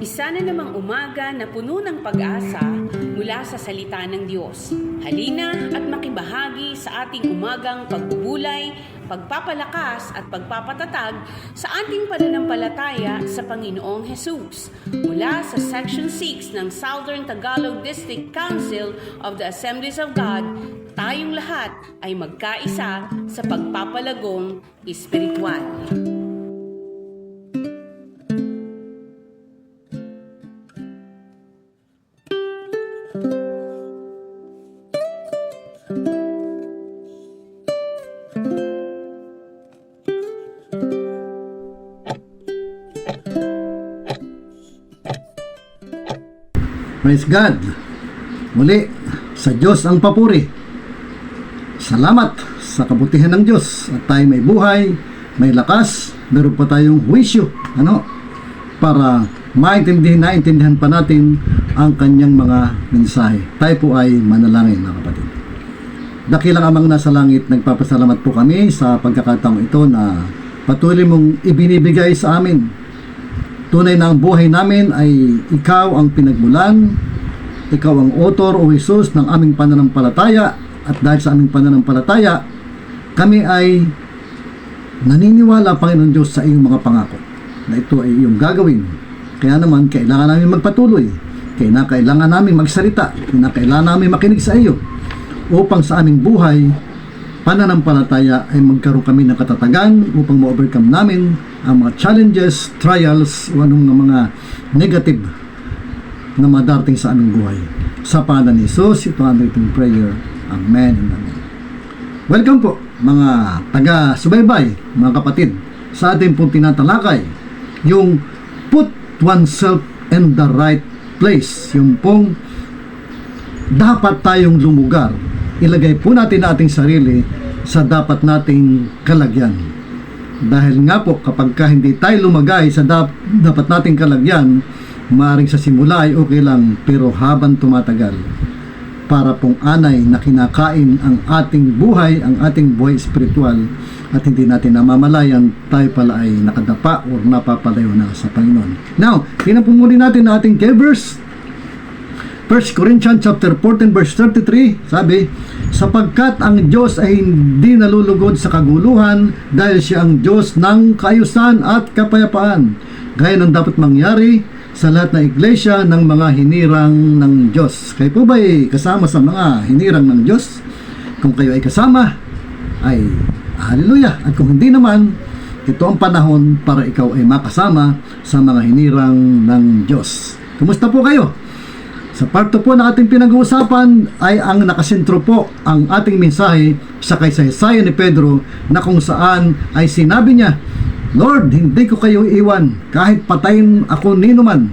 Isa na namang umaga na puno ng pag-asa mula sa salita ng Diyos. Halina at makibahagi sa ating umagang pagbubulay, pagpapalakas at pagpapatatag sa ating pananampalataya sa Panginoong Hesus. Mula sa Section 6 ng Southern Tagalog District Council of the Assemblies of God, tayong lahat ay magkaisa sa pagpapalagong espiritual. Praise God! Muli, sa Diyos ang papuri. Salamat sa kabutihan ng Diyos at tayo may buhay, may lakas, meron pa tayong wisyo, para naintindihan pa natin ang kanyang mga mensahe. Tayo po ay manalangin, mga kapatid. Dakilang Amang nasa langit, nagpapasalamat po kami sa pagkakataong ito na patuloy mong ibinibigay sa amin. Tunay na ang buhay namin ay ikaw ang pinagmulan, ikaw ang author o Jesus ng aming pananampalataya, at dahil sa aming pananampalataya, kami ay naniniwala, Panginoon Diyos, sa iyong mga pangako na ito ay iyong gagawin. Kaya naman, kailangan namin magpatuloy, kailangan namin magsalita, kailangan namin makinig sa iyo upang sa aming buhay, pananampalataya ay magkaroon kami ng katatagan upang ma-overcome namin ang mga challenges, trials o anong mga negative na madarating sa aming buhay. Sa pangalan ni Jesus, ito ang ating prayer. Amen and amen. Welcome po mga taga-subaybay, mga kapatid, sa ating pong tinatalakay, yung put oneself in the right place. Yung pong dapat tayong lumugar. Ilagay po natin ating sarili sa dapat nating kalagyan. Dahil nga po, kapag hindi tayo lumagay sa dapat nating kalagyan, maaaring sa simula ay okay lang, pero habang tumatagal, para pong anay na kinakain ang ating buhay espiritual, at hindi natin namamalayan, tayo pala ay nakadapa o napapalayo na sa Panginoon. Now, tingnan po muli natin ang ating verse. 1 Corinthians chapter 14 verse 33, sabi, sapagkat ang Diyos ay hindi nalulugod sa kaguluhan dahil siya ang Diyos ng kaayusan at kapayapaan. Gaya ng dapat mangyari sa lahat ng iglesia ng mga hinirang ng Diyos. Kayo po ba ay kasama sa mga hinirang ng Diyos? Kung kayo ay kasama, ay hallelujah. At kung hindi naman, ito ang panahon para ikaw ay makasama sa mga hinirang ng Diyos. Kumusta po kayo? Sa part 2 po na ating pinag-uusapan ay ang nakasentro po ang ating mensahe sa kaysaysayan ni Pedro, na kung saan ay sinabi niya, Lord, hindi ko kayo iwan kahit patayin ako nino man.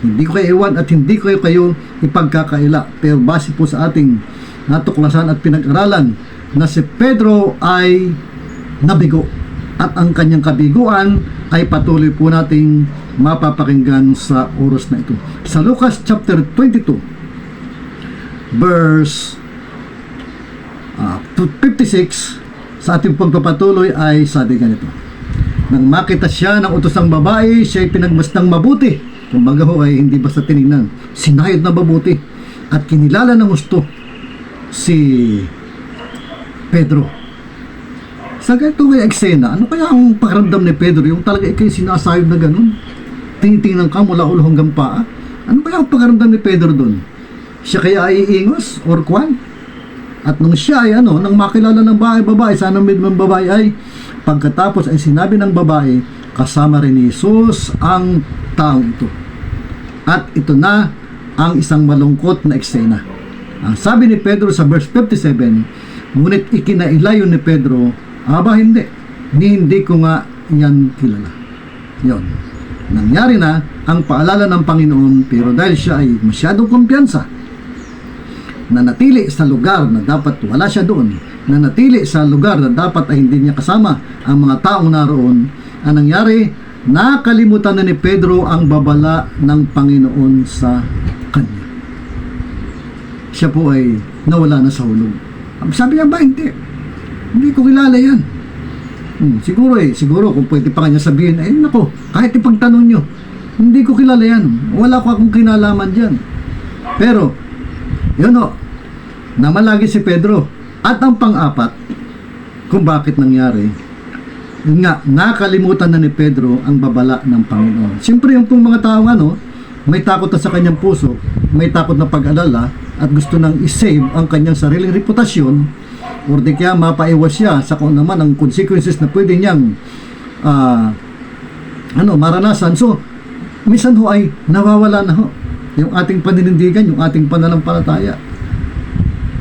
Hindi ko kayo iwan at hindi ko kayo ipagkakaila. Pero base po sa ating natuklasan at pinag-aralan na si Pedro ay nabigo, at ang kanyang kabiguan ay patuloy po nating mapapakinggan sa oras na ito. Sa Lucas chapter 22 verse 56, sa ating pagpapatuloy ay sabi ganito, nang makita siya ng utosang babae, siya ay pinagmasdang mabuti. Kumbaga ho ay hindi basta tinignan, sinayod na mabuti, at kinilala ng gusto si Pedro. Sa ganito kaya eksena, ano kaya ang pakiramdam ni Pedro? Yung talaga ikay sinasayod na ganun, tinitingnan ka mula ulo hanggang paa. Ano kaya ang pakiramdam ni Pedro doon? Siya kaya ay iingos or kwan? At nung siya ay nang makilala ng babae, sana ng babae ay pagkatapos ay sinabi ng babae, kasama rin ni Jesus ang taong ito. At ito na ang isang malungkot na eksena. Ang sabi ni Pedro sa verse 57, ngunit ikinailayo ni Pedro, aba hindi ko nga yan kilala. Yon. Nangyari na ang paalala ng Panginoon, pero dahil siya ay masyadong kumpiyansa, nanatili sa lugar na dapat wala siya doon, nanatili sa lugar na dapat ay hindi niya kasama ang mga taong naroon, ang nangyari, nakalimutan na ni Pedro ang babala ng Panginoon sa kanya. Siya po ay nawala na sa hulog. Sabi niya ba, hindi ko kilala yan. Siguro kung pwede pa kanya sabihin, nako, kahit ipagtanong nyo, Hindi ko kilala yan. Wala ko akong kinalaman dyan. Pero, yun o, namalagi si Pedro. At ang pang-apat, kung bakit nangyari, yun nga, nakalimutan na ni Pedro ang babala ng Panginoon. Siyempre, yung pong mga tao may takot na sa kanyang puso, may takot na pag-alala, at gusto nang isave ang kanyang sariling reputasyon, or di kaya mapaiwas siya sa kung naman ang consequences na pwede niyang maranasan. So, minsan ho ay nawawala na ho yung ating paninindigan, yung ating pananampalataya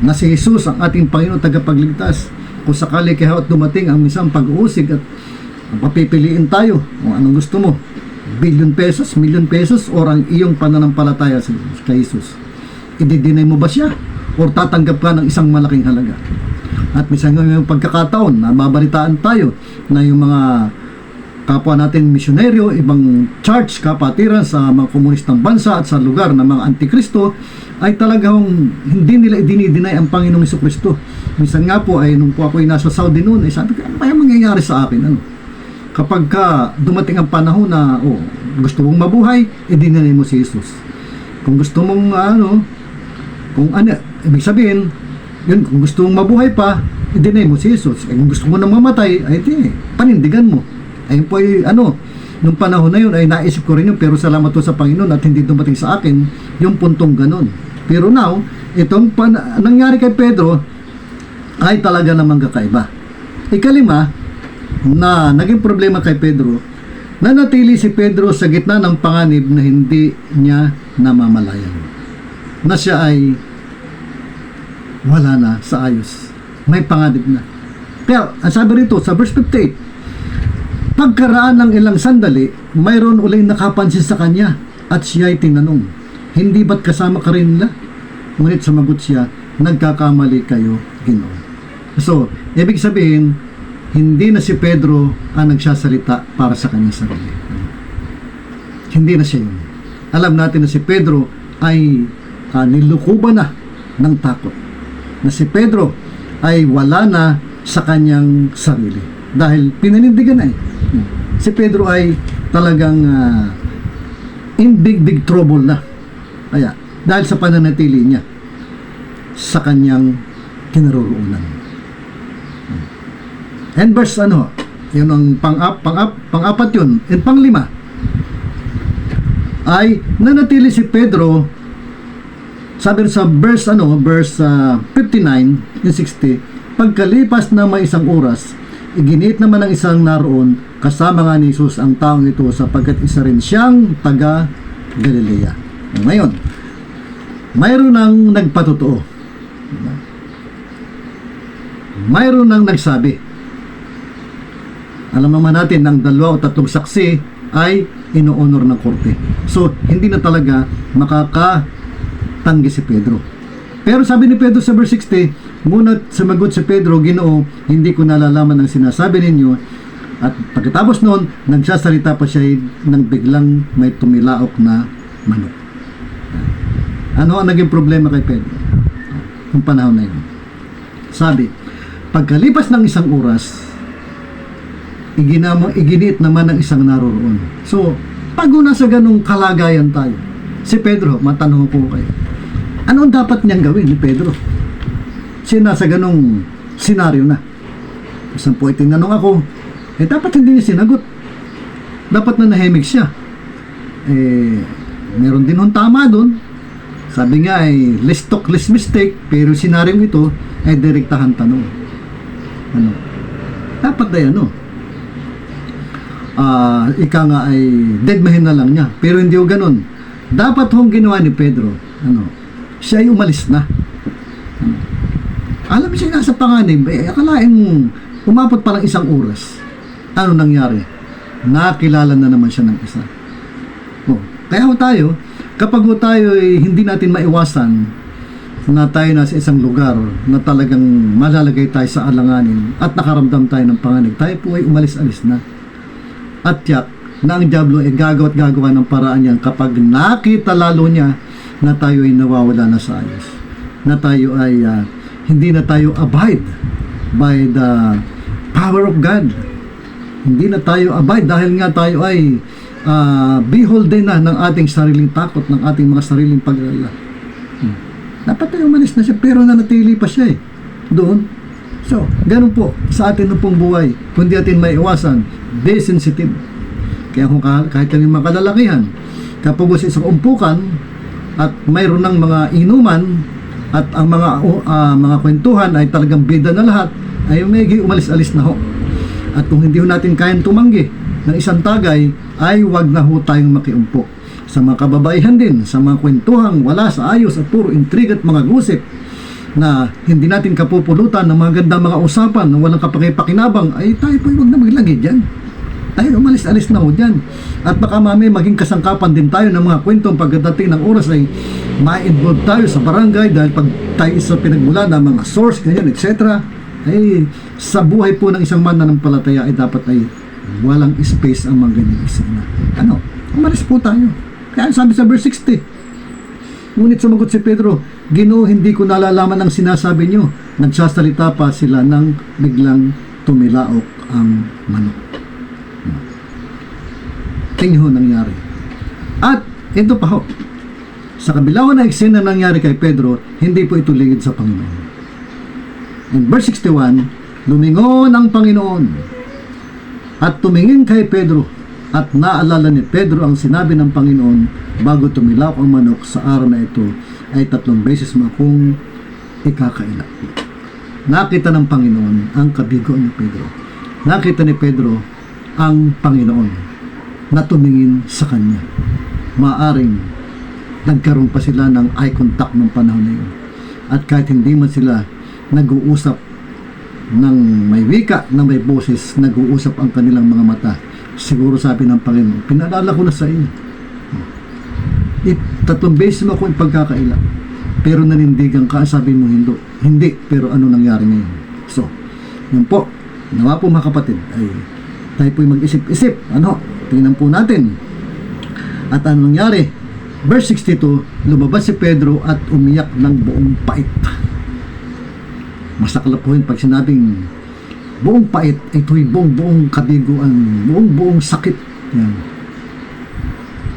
na si Jesus ang ating Panginoon tagapagligtas. Kung sakali kaya at dumating ang isang pag-uusig at papipiliin tayo kung anong gusto mo, billion pesos, million pesos, or ang iyong pananampalataya kay Jesus, i-deny mo ba siya or tatanggap ka ng isang malaking halaga? At minsan yung pagkakataon na mabalitaan tayo na yung mga kapwa natin misyonaryo, ibang church, kapatiran sa mga komunistang bansa at sa lugar ng mga antikristo, ay talagang hindi nila idinideny ang Panginoong Jesucristo. Minsan nga po ay nung po ako ay nasa Saudi noon, ay sabi ko, ano kaya mangyayari sa akin? Kapag dumating ang panahon na gusto mong mabuhay, idineny mo si Jesus. Kung gusto mong ibig sabihin, yun, kung gusto mong mabuhay pa, idineny mo si Jesus. Kung gusto mo nang mamatay, ay panindigan mo. Ayun po ay nung panahon na yun ay naisip ko rin yun, pero salamat po sa Panginoon at hindi dumating sa akin yung puntong ganun. Pero now, itong nangyari kay Pedro ay talaga namang kakaiba. Ikalima, na naging problema kay Pedro, na natili si Pedro sa gitna ng panganib na hindi niya namamalayan. Na siya ay wala na sa ayos. May panganib na. Kaya, ang sabi rito sa verse 58, pagkaraan ng ilang sandali, mayroon uling nakapansin sa kanya at siya ay tinanong, hindi ba't kasama ka rin nila? Ngunit sumagot siya, nagkakamali kayo, Ginoo. So, ibig sabihin, hindi na si Pedro ang nagsasalita para sa kanyang sarili. Hindi na siya yun. Alam natin na si Pedro ay nilukuban na ng takot. Na si Pedro ay wala na sa kanyang sarili. Dahil pinanindigan na si Pedro ay talagang in big trouble na. Kaya, dahil sa pananatili niya sa kanyang kinaroroonan. And verse yun ang pang-apat yun. And pang-lima, ay nanatili si Pedro, sabi sa verse 59 and 60, pagkalipas na may isang oras, iginiit naman ng isang naroon kasama nga ni Jesus ang taong ito sapagkat isa rin siyang taga Galilea. Ngayon, mayroon nang nagpatotoo. Mayroon nang nagsabi. Alam naman natin ng 2 o 3 saksi ay ino-honor ng korte. So, hindi na talaga makakatanggi si Pedro. Pero sabi ni Pedro sa verse 60, ngunit sumagot si Pedro, Ginoo, hindi ko nalalaman ang sinasabi ninyo. At pagkatapos noon, nagsasalita pa siya nang biglang may tumilaok na manok. Ano ang naging problema kay Pedro? Yung panahon na yun. Sabi, pagkalipas ng isang oras, iginiit naman ng isang naroroon. So, pag nasa ganung kalagayan tayo, si Pedro, matanong ko kayo, ano dapat niyang gawin ni Pedro? Siya nasa ganung senaryo na. Isang po ay tinanong ako, dapat hindi niya sinagot. Dapat na nahimik siya. Meron din hong tama doon. Sabi nga ay, less talk, less mistake, pero senaryong ito ay direktahan tanong. Dapat na ika nga ay deadmahin na lang niya. Pero hindi ho ganun. Dapat hong ginawa ni Pedro, siya ay umalis na. Alam siya nasa panganib, akalain mo, umabot pa lang isang oras. Ano nangyari? Nakilala na naman siya ng isa. Kaya tayo, kapag tayo ay hindi natin maiwasan na tayo nasa isang lugar na talagang malalagay tayo sa alanganin at nakaramdam tayo ng panganib, tayo po ay umalis-alis na. At yak na ang diablo ay gagawa ng paraan yan kapag nakita lalo niya na tayo ay nawawala na sa ayos. Na tayo ay hindi na tayo abide by the power of God. Hindi na tayo abide dahil nga tayo ay beholden na ng ating sariling takot, ng ating mga sariling pag-alala. Dapat tayo umalis na siya, pero nanatili pa siya doon. So, ganun po sa atin na pong buhay, kundi atin may iwasan, be sensitive. Kaya kung kahit kami mga kalalakihan, kapag sa isang umpukan at mayroon ng mga inuman at ang mga kwentuhan ay talagang bida na lahat, ay may umalis-alis na ho. At kung hindi ho natin kayang tumanggi ng isang tagay, ay wag na ho tayong makiumpo. Sa mga kababaihan din, sa mga kwentuhang wala sa ayos at puro intriga at mga gusip na hindi natin kapupulutan ng mga gandang mga usapan na walang kapakipakinabang, ay tayo po huwag na maglagi dyan. Tayo umalis-alis na ho dyan. At baka mami maging kasangkapan din tayo ng mga kwentong pagdating ng oras ay ma-involve tayo sa barangay dahil pag tayo sa pinagmula ng mga source, ganyan, etc. Ay sa buhay po ng isang mananampalataya ay dapat ay walang space ang mga ganyan isa na. Umalis po tayo. Kaya sabi sa verse 60, ngunit sumagot si Pedro, Ginoo, hindi ko nalalaman ang sinasabi nyo. Nagsasalita pa sila nang biglang tumilaok ang manok. Tingnan ho nangyari. At ito pa ho, sa kabila na eksena nangyari kay Pedro, hindi po ito lingid sa Panginoon. In verse 61, lumingon ang Panginoon at tumingin kay Pedro at naalala ni Pedro ang sinabi ng Panginoon bago tumilaok ang manok sa araw na ito ay 3 beses mo akong ikakaila. Nakita ng Panginoon ang kabigoan ni Pedro. Nakita ni Pedro ang Panginoon na tumingin sa kanya. Maaring nagkaroon pa sila ng eye contact ng panahon na yun. At kahit hindi man sila nag-uusap ng may wika, ng may boses, nag-uusap ang kanilang mga mata. Siguro sabi ng Panginoon, pinaalala ko na sa inyo. 3 beses mo ako ipagkakaila. Pero nanindigan ka, sabi mo hindi. Pero ano nangyari ngayon? So, yun po. Nawa po mga kapatid, ay tayo po'y mag-isip-isip. Tingnan po natin. At ano nangyari? Verse 62, lumabas si Pedro at umiyak ng buong pait. Masaklap po yun pag sinabing buong pait, ito'y buong kabiguan, buong sakit. Yan.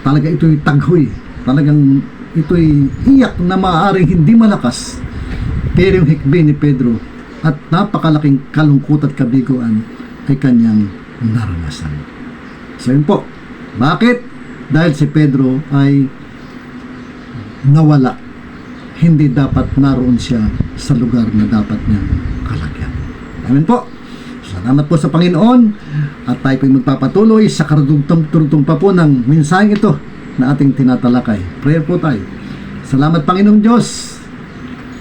Talaga ito'y taghoy. Talagang ito'y iyak na maaaring hindi malakas. Pero yung hikbi ni Pedro at napakalaking kalungkot at kabiguan ay kanyang naranasan. So yun po. Bakit? Dahil si Pedro ay nawala. Hindi dapat naroon siya sa lugar na dapat niyang kalagyan. Amen po. Salamat po sa Panginoon at tayo po'y magpapatuloy sa karugtong pa po ng mensaheng ito na ating tinatalakay. Prayer po tayo. Salamat Panginoong Diyos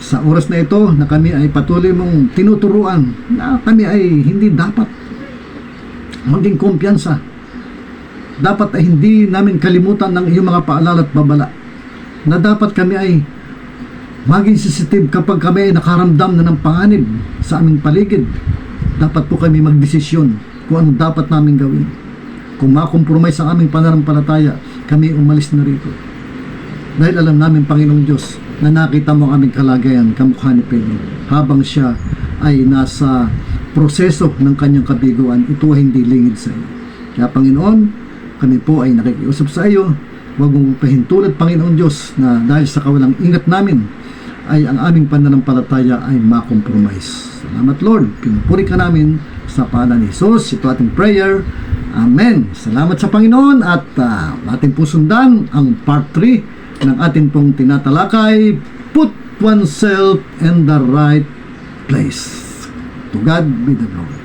sa oras na ito na kami ay patuloy mong tinuturuan na kami ay hindi dapat maging kumpiyansa. Dapat ay hindi namin kalimutan ng iyong mga paalala at babala na dapat kami ay maging sensitive kapag kami ay nakaramdam na ng panganib sa aming paligid. Dapat po kami magdesisyon kung ano dapat namin gawin. Kung makompromise ang aming pananampalataya, kami umalis na rito. Dahil alam namin, Panginoong Diyos, na nakita mo ang aming kalagayan, kamukha ni Pedro. Habang siya ay nasa proseso ng kanyang kabiguan, ito ay hindi lingid sa iyo. Kaya Panginoon, kami po ay nakikiusap sa iyo. Huwag mong pahintulad, Panginoong Diyos, na dahil sa kawalang ingat namin, ay ang aming pananampalataya ay makompromise. Salamat Lord, pinupuri ka namin sa pangalan ni Jesus. Ito ating prayer. Amen. Salamat sa Panginoon at ating po sundan ang part 3 ng ating pong tinatalakay, Put Oneself in the Right Place. To God be the glory.